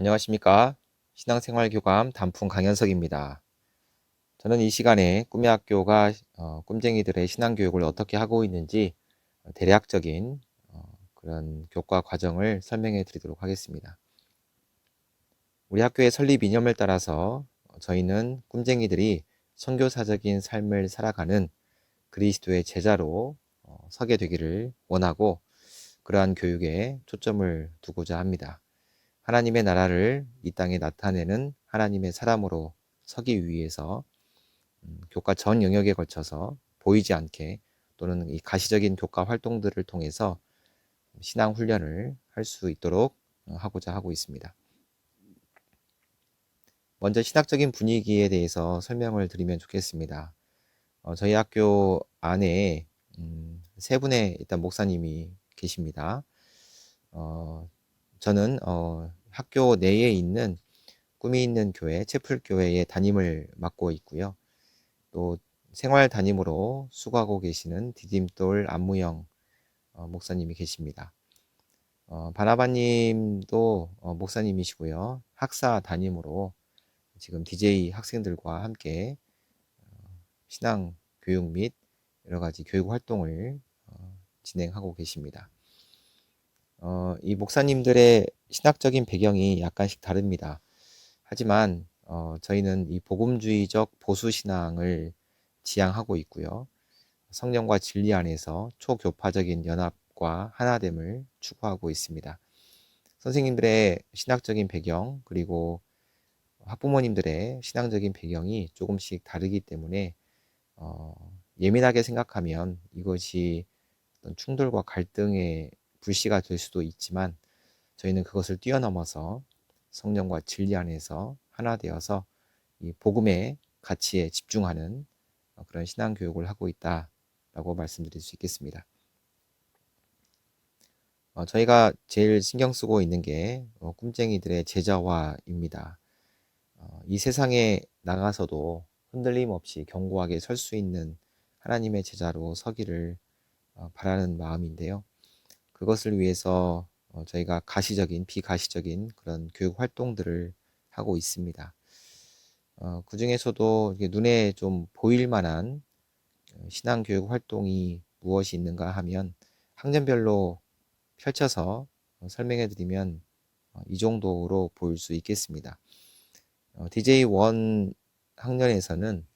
안녕하십니까. 신앙생활교감 단풍 강현석입니다. 저는 이 시간에 꿈의 학교가 꿈쟁이들의 신앙교육을 어떻게 하고 있는지 대략적인 그런 교과 과정을 설명해 드리도록 하겠습니다. 우리 학교의 설립 이념을 따라서 저희는 꿈쟁이들이 선교사적인 삶을 살아가는 그리스도의 제자로 서게 되기를 원하고 그러한 교육에 초점을 두고자 합니다. 하나님의 나라를 이 땅에 나타내는 하나님의 사람으로 서기 위해서 교과 전 영역에 걸쳐서 보이지 않게 또는 이 가시적인 교과 활동들을 통해서 신앙 훈련을 할 수 있도록 하고자 하고 있습니다. 먼저 신학적인 분위기에 대해서 설명을 드리면 좋겠습니다. 저희 학교 안에 세 분의 일단 목사님이 계십니다. 저는 학교 내에 있는 꿈이 있는 교회, 채플교회의 담임을 맡고 있고요. 또 생활 담임으로 수고하고 계시는 디딤돌 안무영 목사님이 계십니다. 바나바님도 목사님이시고요. 학사 담임으로 지금 DJ 학생들과 함께 신앙 교육 및 여러 가지 교육 활동을 진행하고 계십니다. 이 목사님들의 신학적인 배경이 약간씩 다릅니다. 하지만 저희는 이 복음주의적 보수신앙을 지향하고 있고요. 성령과 진리 안에서 초교파적인 연합과 하나됨을 추구하고 있습니다. 선생님들의 신학적인 배경 그리고 학부모님들의 신앙적인 배경이 조금씩 다르기 때문에 예민하게 생각하면 이것이 어떤 충돌과 갈등의 불씨가 될 수도 있지만 저희는 그것을 뛰어넘어서 성령과 진리 안에서 하나 되어서 이 복음의 가치에 집중하는 그런 신앙 교육을 하고 있다라고 말씀드릴 수 있겠습니다. 저희가 제일 신경 쓰고 있는 게 꿈쟁이들의 제자화입니다. 이 세상에 나가서도 흔들림 없이 견고하게 설 수 있는 하나님의 제자로 서기를 바라는 마음인데요. 그것을 위해서 저희가 가시적인, 비가시적인 그런 교육 활동들을 하고 있습니다. 그 중에서도 눈에 좀 보일 만한 신앙 교육 활동이 무엇이 있는가 하면 학년별로 펼쳐서 설명해 드리면 이 정도로 보일 수 있겠습니다. DJ1 학년에서는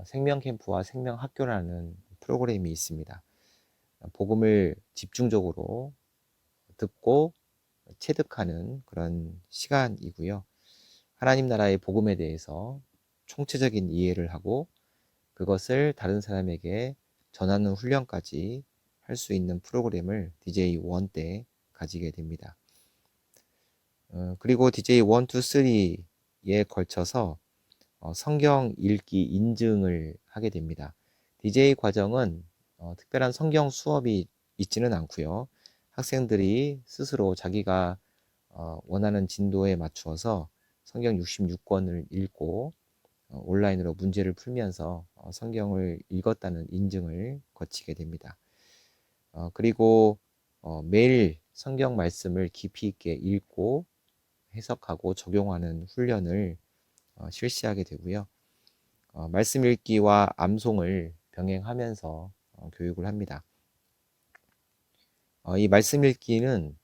생명 캠프와 생명 학교라는 프로그램이 있습니다. 복음을 집중적으로 듣고 체득하는 그런 시간이고요. 하나님 나라의 복음에 대해서 총체적인 이해를 하고 그것을 다른 사람에게 전하는 훈련까지 할 수 있는 프로그램을 DJ1 때 가지게 됩니다. 그리고 DJ1, 2, 3에 걸쳐서 성경 읽기 인증을 하게 됩니다. DJ 과정은 특별한 성경 수업이 있지는 않고요. 학생들이 스스로 자기가 원하는 진도에 맞추어서 성경 66권을 읽고 온라인으로 문제를 풀면서 성경을 읽었다는 인증을 거치게 됩니다. 그리고 매일 성경 말씀을 깊이 있게 읽고 해석하고 적용하는 훈련을 실시하게 되고요. 말씀 읽기와 암송을 병행하면서 교육을 합니다. 이 말씀 읽기는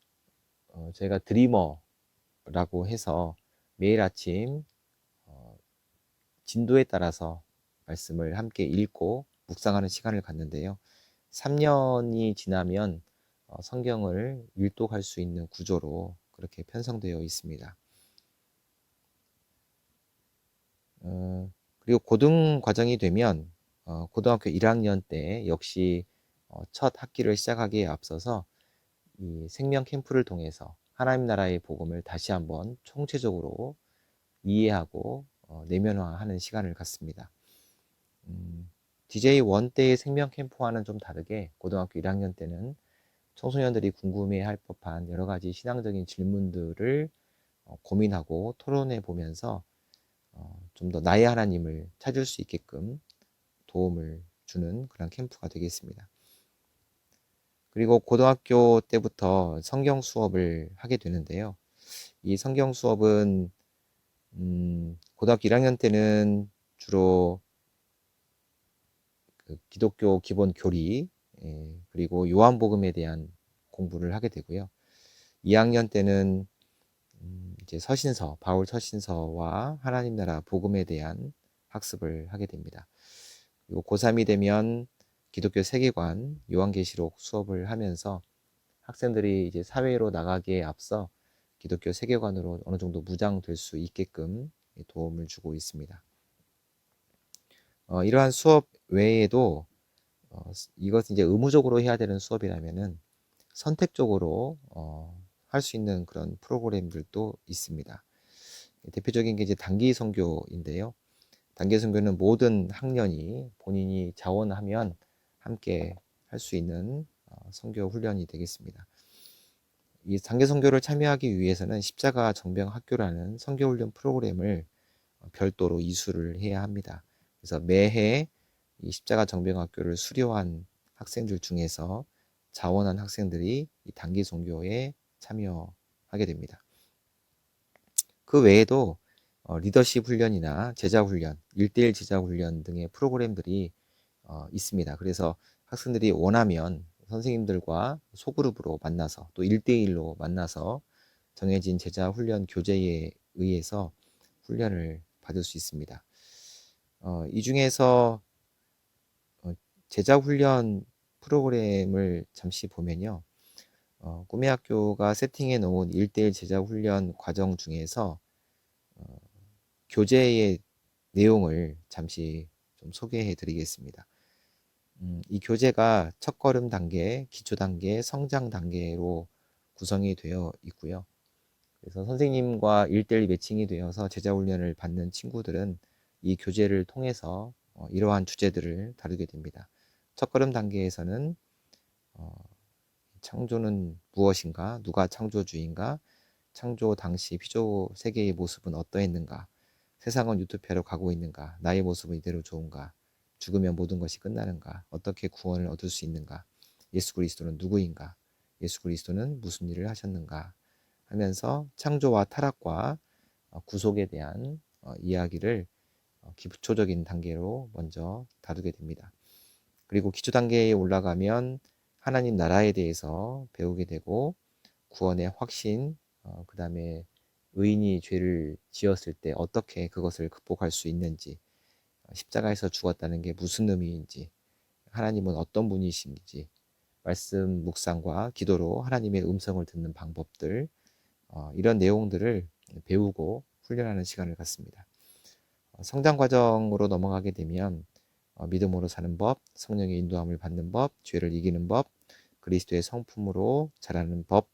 저희가 드리머라고 해서 매일 아침 진도에 따라서 말씀을 함께 읽고 묵상하는 시간을 갖는데요. 3년이 지나면 성경을 일독할 수 있는 구조로 그렇게 편성되어 있습니다. 그리고 고등 과정이 되면 고등학교 1학년 때 역시 첫 학기를 시작하기에 앞서서 이 생명 캠프를 통해서 하나님 나라의 복음을 다시 한번 총체적으로 이해하고 내면화하는 시간을 갖습니다. DJ1 때의 생명 캠프와는 좀 다르게 고등학교 1학년 때는 청소년들이 궁금해할 법한 여러 가지 신앙적인 질문들을 고민하고 토론해 보면서 좀 더 나의 하나님을 찾을 수 있게끔 도움을 주는 그런 캠프가 되겠습니다. 그리고 고등학교 때부터 성경 수업을 하게 되는데요. 이 성경 수업은 고등학교 1학년 때는 주로 그 기독교 기본 교리, 그리고 요한복음에 대한 공부를 하게 되고요. 2학년 때는 이제 서신서, 바울 서신서와 하나님 나라 복음에 대한 학습을 하게 됩니다. 그리고 고3이 되면 기독교 세계관, 요한계시록 수업을 하면서 학생들이 이제 사회로 나가기에 앞서 기독교 세계관으로 어느 정도 무장될 수 있게끔 도움을 주고 있습니다. 이러한 수업 외에도 이것은 이제 의무적으로 해야 되는 수업이라면은 선택적으로 할 수 있는 그런 프로그램들도 있습니다. 대표적인 게 이제 단기 선교인데요. 단기 선교는 모든 학년이 본인이 자원하면 함께 할 수 있는 선교 훈련이 되겠습니다. 이 단기 선교를 참여하기 위해서는 십자가 정병 학교라는 선교 훈련 프로그램을 별도로 이수를 해야 합니다. 그래서 매해 이 십자가 정병 학교를 수료한 학생들 중에서 자원한 학생들이 이 단기 선교에 참여하게 됩니다. 그 외에도 리더십 훈련이나 제자 훈련, 1대1 제자 훈련 등의 프로그램들이 있습니다. 그래서 학생들이 원하면 선생님들과 소그룹으로 만나서 또 1대1로 만나서 정해진 제자 훈련 교재에 의해서 훈련을 받을 수 있습니다. 이 중에서 제자 훈련 프로그램을 잠시 보면요. 꿈의 학교가 세팅해 놓은 1대1 제자 훈련 과정 중에서 교재의 내용을 잠시 좀 소개해 드리겠습니다. 이 교재가 첫걸음 단계, 기초 단계, 성장 단계로 구성이 되어 있고요. 그래서 선생님과 1대1 매칭이 되어서 제자 훈련을 받는 친구들은 이 교재를 통해서 이러한 주제들을 다루게 됩니다. 첫걸음 단계에서는 창조는 무엇인가? 누가 창조주인가? 창조 당시 피조 세계의 모습은 어떠했는가? 세상은 유토피아로 가고 있는가? 나의 모습은 이대로 좋은가? 죽으면 모든 것이 끝나는가? 어떻게 구원을 얻을 수 있는가? 예수 그리스도는 누구인가? 예수 그리스도는 무슨 일을 하셨는가? 하면서 창조와 타락과 구속에 대한 이야기를 기초적인 단계로 먼저 다루게 됩니다. 그리고 기초 단계에 올라가면 하나님 나라에 대해서 배우게 되고 구원의 확신, 그 다음에 의인이 죄를 지었을 때 어떻게 그것을 극복할 수 있는지, 십자가에서 죽었다는 게 무슨 의미인지, 하나님은 어떤 분이신지, 말씀 묵상과 기도로 하나님의 음성을 듣는 방법들, 이런 내용들을 배우고 훈련하는 시간을 갖습니다. 성장 과정으로 넘어가게 되면 믿음으로 사는 법, 성령의 인도함을 받는 법, 죄를 이기는 법, 그리스도의 성품으로 자라는 법,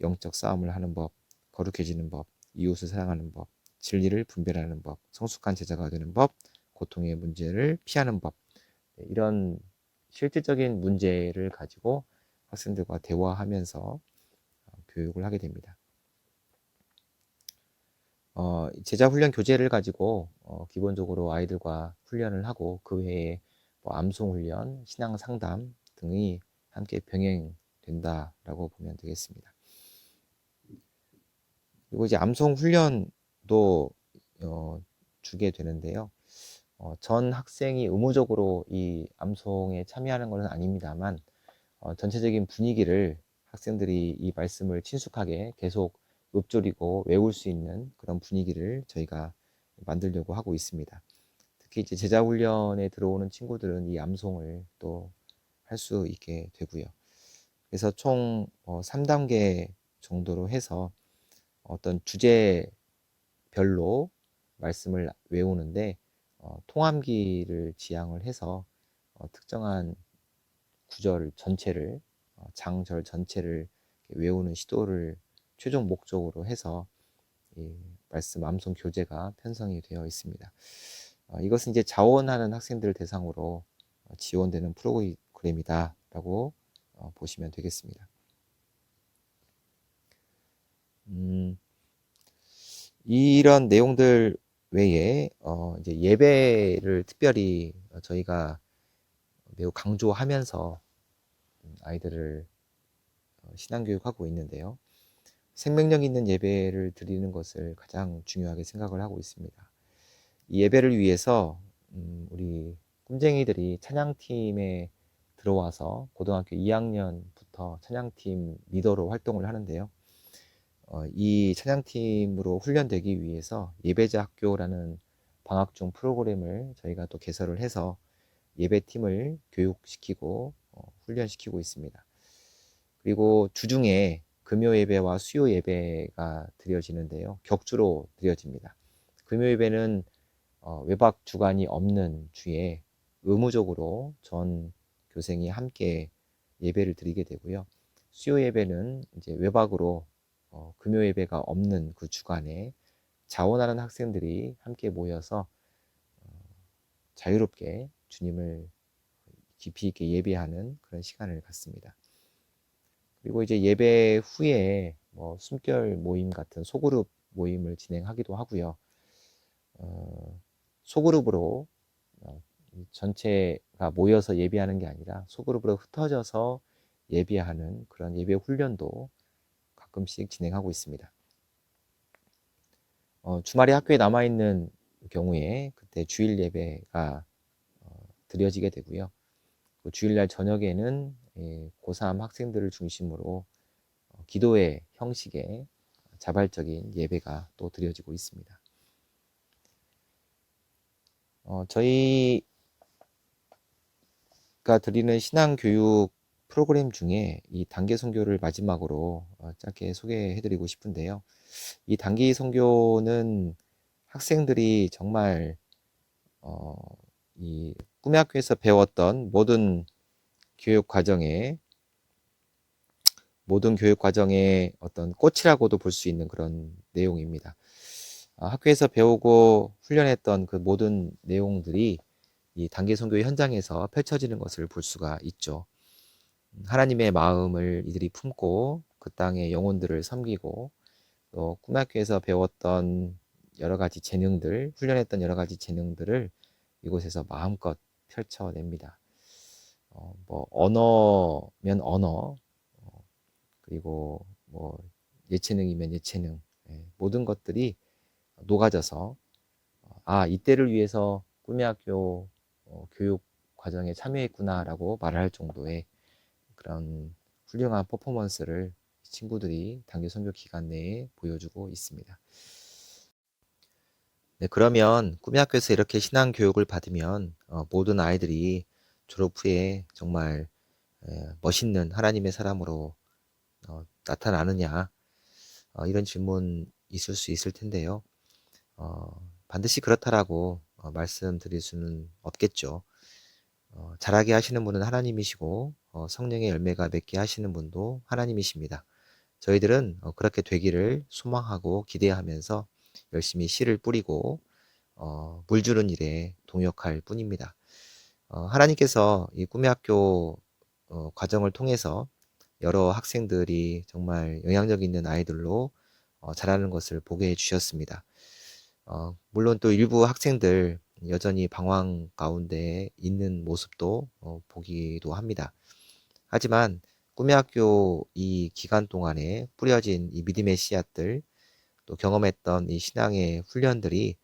영적 싸움을 하는 법, 거룩해지는 법, 이웃을 사랑하는 법, 진리를 분별하는 법, 성숙한 제자가 되는 법, 고통의 문제를 피하는 법, 이런 실질적인 문제를 가지고 학생들과 대화하면서 교육을 하게 됩니다. 제자 훈련 교재를 가지고 기본적으로 아이들과 훈련을 하고 그 외에 뭐 암송 훈련, 신앙 상담 등이 함께 병행된다라고 보면 되겠습니다. 그리고 이제 암송 훈련도 주게 되는데요. 전 학생이 의무적으로 이 암송에 참여하는 것은 아닙니다만 전체적인 분위기를 학생들이 이 말씀을 친숙하게 계속 읊조리고 외울 수 있는 그런 분위기를 저희가 만들려고 하고 있습니다. 특히 이제 제자 훈련에 들어오는 친구들은 이 암송을 또 할 수 있게 되고요. 그래서 총 3단계 정도로 해서 어떤 주제별로 말씀을 외우는데 통함기를 지향을 해서 특정한 구절 전체를 장절 전체를 외우는 시도를 최종 목적으로 해서 이 말씀 암송 교재가 편성이 되어 있습니다. 이것은 이제 자원하는 학생들 대상으로 지원되는 프로그램이다라고 보시면 되겠습니다. 이런 내용들 외에 이제 예배를 특별히 저희가 매우 강조하면서 아이들을 신앙교육하고 있는데요. 생명력 있는 예배를 드리는 것을 가장 중요하게 생각을 하고 있습니다. 이 예배를 위해서 우리 꿈쟁이들이 찬양팀에 들어와서 고등학교 2학년부터 찬양팀 리더로 활동을 하는데요. 이 찬양팀으로 훈련되기 위해서 예배자 학교라는 방학 중 프로그램을 저희가 또 개설을 해서 예배팀을 교육시키고 훈련시키고 있습니다. 그리고 주중에 금요 예배와 수요 예배가 드려지는데요. 격주로 드려집니다. 금요 예배는 외박 주간이 없는 주에 의무적으로 전 교생이 함께 예배를 드리게 되고요. 수요 예배는 이제 외박으로 금요 예배가 없는 그 주간에 자원하는 학생들이 함께 모여서 자유롭게 주님을 깊이 있게 예배하는 그런 시간을 갖습니다. 그리고 이제 예배 후에 숨결 모임 같은 소그룹 모임을 진행하기도 하고요. 소그룹으로 전체가 모여서 예배하는 게 아니라 소그룹으로 흩어져서 예배하는 그런 예배 훈련도 가끔씩 진행하고 있습니다. 주말에 학교에 남아있는 경우에 그때 주일 예배가 드려지게 되고요. 그 주일날 저녁에는 고3 학생들을 중심으로 기도회 형식의 자발적인 예배가 또 드려지고 있습니다. 저희가 드리는 신앙교육 프로그램 중에 이 단기 선교를 마지막으로 짧게 소개해드리고 싶은데요. 이 단기 선교는 학생들이 정말 이 꿈의 학교에서 배웠던 모든 교육 과정의 어떤 꽃이라고도 볼 수 있는 그런 내용입니다. 학교에서 배우고 훈련했던 그 모든 내용들이 이 단기 선교 현장에서 펼쳐지는 것을 볼 수가 있죠. 하나님의 마음을 이들이 품고 그 땅의 영혼들을 섬기고 또 꿈학교에서 배웠던 여러 가지 재능들, 훈련했던 여러 가지 재능들을 이곳에서 마음껏 펼쳐냅니다. 언어면 언어, 그리고 예체능이면 예체능, 모든 것들이 녹아져서 이때를 위해서 꿈의 학교 교육 과정에 참여했구나라고 말을 할 정도의 그런 훌륭한 퍼포먼스를 친구들이 단기 선교 기간 내에 보여주고 있습니다. 네, 그러면 꿈의 학교에서 이렇게 신앙 교육을 받으면 모든 아이들이 졸업 후에 정말 멋있는 하나님의 사람으로 나타나느냐, 이런 질문 있을 수 있을 텐데요. 반드시 그렇다라고 말씀드릴 수는 없겠죠. 잘하게 하시는 분은 하나님이시고 성령의 열매가 맺게 하시는 분도 하나님이십니다. 저희들은 그렇게 되기를 소망하고 기대하면서 열심히 씨를 뿌리고 물 주는 일에 동역할 뿐입니다. 하나님께서 이 꿈의 학교 과정을 통해서 여러 학생들이 정말 영향력 있는 아이들로 자라는 것을 보게 해주셨습니다. 물론 또 일부 학생들 여전히 방황 가운데 있는 모습도 보기도 합니다. 하지만 꿈의 학교 이 기간 동안에 뿌려진 이 믿음의 씨앗들, 또 경험했던 이 신앙의 훈련들이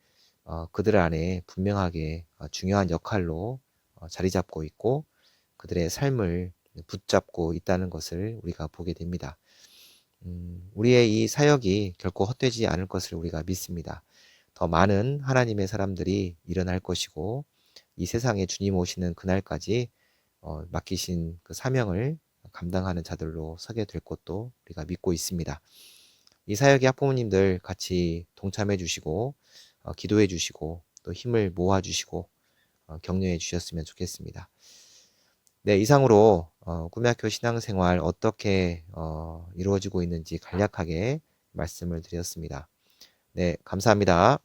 그들 안에 분명하게 중요한 역할로 자리 잡고 있고 그들의 삶을 붙잡고 있다는 것을 우리가 보게 됩니다. 우리의 이 사역이 결코 헛되지 않을 것을 우리가 믿습니다. 더 많은 하나님의 사람들이 일어날 것이고 이 세상에 주님 오시는 그날까지 맡기신 그 사명을 감당하는 자들로 서게 될 것도 우리가 믿고 있습니다. 이 사역의 학부모님들 같이 동참해 주시고 기도해 주시고 또 힘을 모아 주시고 격려해 주셨으면 좋겠습니다. 네, 이상으로 꿈의 학교 신앙생활 어떻게 이루어지고 있는지 간략하게 말씀을 드렸습니다. 네, 감사합니다.